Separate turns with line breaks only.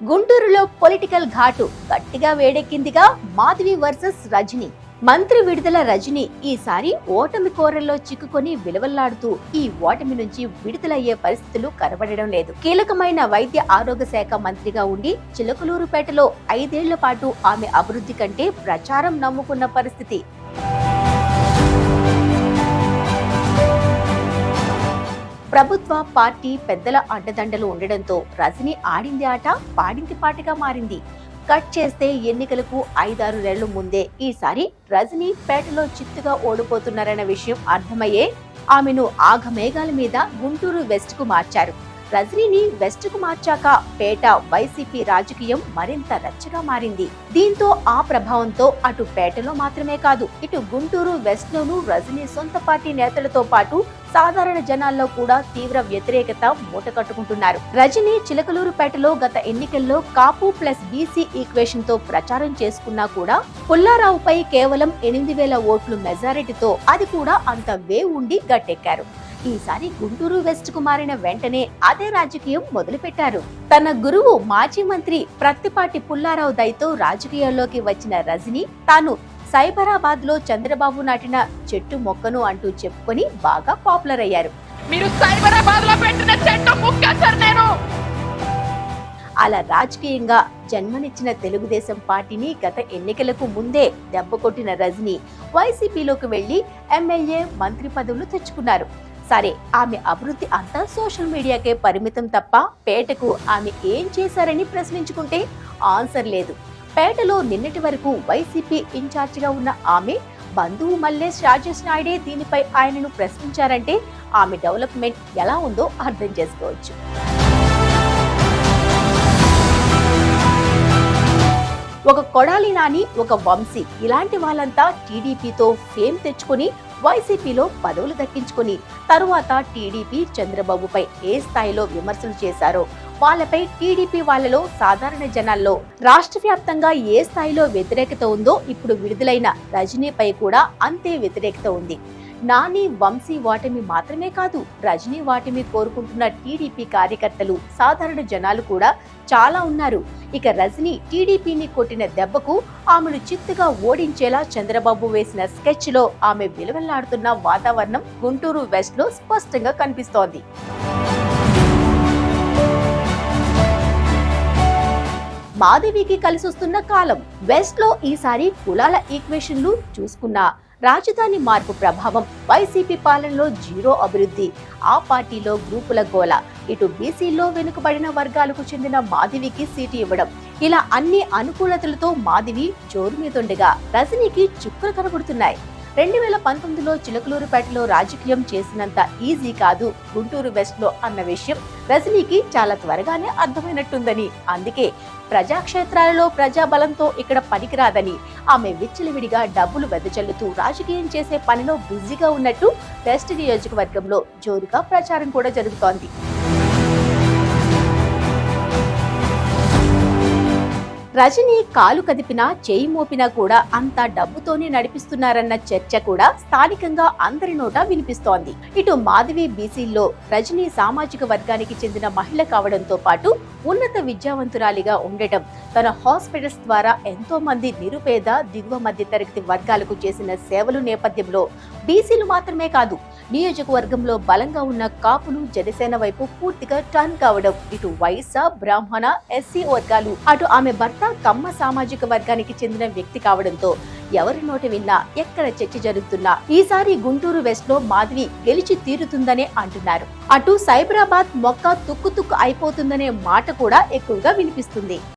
గుంటూరులో పొలిటికల్ ఘాటు గట్టిగా వేడెక్కిందిగా. మాధవి వర్సెస్ రజనీ. మంత్రి విడుదల రజనీ ఈసారి ఓటమి కోరల్లో చిక్కుకొని విలవల్లాడుతూ ఈ ఓటమి నుంచి విడుదలయ్యే పరిస్థితులు కనబడడం లేదు. కీలకమైన వైద్య ఆరోగ్య శాఖ మంత్రిగా ఉండి చిలకలూరుపేటలో 5 ఏళ్ల పాటు ఆమె అభివృద్ధి కంటే ప్రచారం నమ్ముకున్న పరిస్థితి. ప్రభుత్వ పార్టీ పెద్దల అండదండలు ఉండడంతో రజనీ ఆడింది ఆట పాడింది పాటగా మారింది. కట్ చేస్తే ఎన్నికలకు 5-6 నెలల ముందే ఈసారి రజనీ పేటలో చిత్తుగా ఓడిపోతున్నారన్న విషయం అర్థమయ్యే ఆమెను ఆఘమేఘాల మీద గుంటూరు వెస్ట్ కు మార్చారు. రజనీని వెస్ట్ కు మార్చాక పేట వైసీపీ రాజకీయం మరింత రచ్చగా మారింది. దీంతో ఆ ప్రభావంతో అటు పేటలో మాత్రమే కాదు, ఇటు గుంటూరు వెస్ట్ లోనూ రజనీ సొంత పార్టీ నేతలతో పాటు సాధారణ జనాల్లో కూడా తీవ్ర వ్యతిరేకత మూటకట్టుకుంటున్నారు. రజనీ చిలకలూరుపేటలో గత ఎన్నికల్లో కాపు ప్లస్ బీసీ ఈక్వేషన్ తో ప్రచారం చేసుకున్నా కూడా పుల్లారావుపై కేవలం 8,000 ఓట్లు మెజారిటీతో అది కూడా అంత వేవ్ ఉండి గట్టెక్కారు. ఈసారి గుంటూరు వెస్ట్ కు మారిన వెంటనే అదే రాజకీయం మొదలుపెట్టారు. తన గురువు మాజీ మంత్రి ప్రత్తిపాటి పుల్లారావు దయతో రాజకీయాల్లోకి వచ్చిన రజనీ తాను సైబరాబాద్ లో చంద్రబాబు నాటిన చెట్టు మొక్కను అంటూ చెప్పుకొని బాగా పాపులర్ అయ్యారు. అలా రాజకీయంగా జన్మనిచ్చిన తెలుగుదేశం పార్టీని గత ఎన్నికలకు ముందే దెబ్బకొట్టిన రజనీ వైసీపీలోకి వెళ్లి ఎమ్మెల్యే మంత్రి పదవులు తెచ్చుకున్నారు. సరే, ఆమె అభివృద్ధి అంతా సోషల్ మీడియాకే పరిమితం తప్ప పేటకు ఆమె ఏం చేశారని ప్రశ్నించుకుంటే ఆన్సర్ లేదు. పేటలో నిన్నటి వరకు వైసీపీ ఇన్ఛార్జిగా ఉన్న ఆమె బంధువు మల్లేష్ రాజేష్ నాయుడే దీనిపై ఆయనను ప్రశ్నించారంటే ఆమె డెవలప్మెంట్ ఎలా ఉందో అర్థం చేసుకోవచ్చు. ఒక కొడాలి నాని, ఒక వంశీ ఇలాంటి వాళ్ళంతా టీడీపీతో ఫేమ్ తెచ్చుకుని వైసీపీలో పదవులు దక్కించుకుని తరువాత టీడీపీ చంద్రబాబుపై ఏ స్థాయిలో విమర్శలు చేశారో వాళ్ళపై టీడీపీ వాళ్ళలో సాధారణ జనాల్లో రాష్ట్ర వ్యాప్తంగా ఏ స్థాయిలో వ్యతిరేకత ఉందో ఇప్పుడు విడుదలైన రజనీపై కూడా అంతే వ్యతిరేకత ఉంది. నాని, వంశీ ఓటమి మాత్రమే కాదు, రజనీ ఓటమి కోరుకుంటున్న టీడీపీ కార్యకర్తలు, సాధారణ జనాలు కూడా చాలా ఉన్నారు. ఇక రజనీ టీడీపీని కొట్టిన దెబ్బకు ఆమెను చిత్తుగా ఓడించేలా చంద్రబాబు వేసిన స్కెచ్ లో ఆమె విలువలాడుతున్న వాతావరణం గుంటూరు వెస్ట్ లో స్పష్టంగా కనిపిస్తోంది. మాధవికి కలిసొస్తున్న కాలం. వెస్ట్ లో ఈసారి కులాల ఈక్వేషన్లు చూసుకున్నా రాజధాని మార్పు ప్రభావం, వైసీపీ పాలనలో జీరో అభివృద్ధి, ఆ పార్టీలో గ్రూపుల గోల, ఇటు బీసీలో వెనుకబడిన వర్గాలకు చెందిన మాధవికి సీటు ఇవ్వడం, ఇలా అన్ని అనుకూలతలతో మాధవి జోరు మీదుండగా రజనీకి చుక్కలు కనబడుతున్నాయి. 2019లో చిలకలూరుపేటలో రాజకీయం చేసినంత ఈజీ కాదు గుంటూరు వెస్ట్ లో అన్న విషయం రజనీకి చాలా త్వరగానే అర్థమైనట్టుందని, అందుకే ప్రజాక్షేత్రాలలో ప్రజాబలంతో ఇక్కడ పనికిరాదని ఆమె విచ్చలవిడిగా డబ్బులు వెదజల్లుతూ రాజకీయం చేసే పనిలో బిజీగా ఉన్నట్టు వెస్ట్ నియోజకవర్గంలో జోరుగా ప్రచారం కూడా జరుగుతోంది. రజనీ కాలు కదిపినా చేయి మోపినా కూడా అంతా డబ్బుతోనే నడిపిస్తున్నారన్న చర్చ కూడా స్థానికంగా అందరి నోటా వినిపిస్తోంది. ఇటు మాధవి బీసీల్లో, రజనీ సామాజిక వర్గానికి చెందిన మహిళ కావడంతో పాటు ఉన్నత విద్యావంతురాలిగా ఉండటం, తన హాస్పిటల్స్ ద్వారా ఎంతో మంది నిరుపేద, దిగువ మధ్య తరగతి వర్గాలకు చేసిన సేవలు నేపథ్యంలో బీసీలు మాత్రమే కాదు నియోజకవర్గంలో బలంగా ఉన్న కాపులు జనసేన వైపు పూర్తిగా టర్న్ కావడం, ఇటు వైశ్య, బ్రాహ్మణ, ఎస్సీ వర్గాలు, అటు ఆమె భర్త కమ్మ సామాజిక వర్గానికి చెందిన వ్యక్తి కావడంతో ఎవరి నోట విన్నా, ఎక్కడ చర్చ జరుగుతున్నా ఈసారి గుంటూరు వెస్ట్ లో మాధవి గెలిచి తీరుతుందనే అంటున్నారు. అటు సైబరాబాద్ మొక్క తుక్కు అయిపోతుందనే మాట కూడా ఎక్కువగా వినిపిస్తుంది.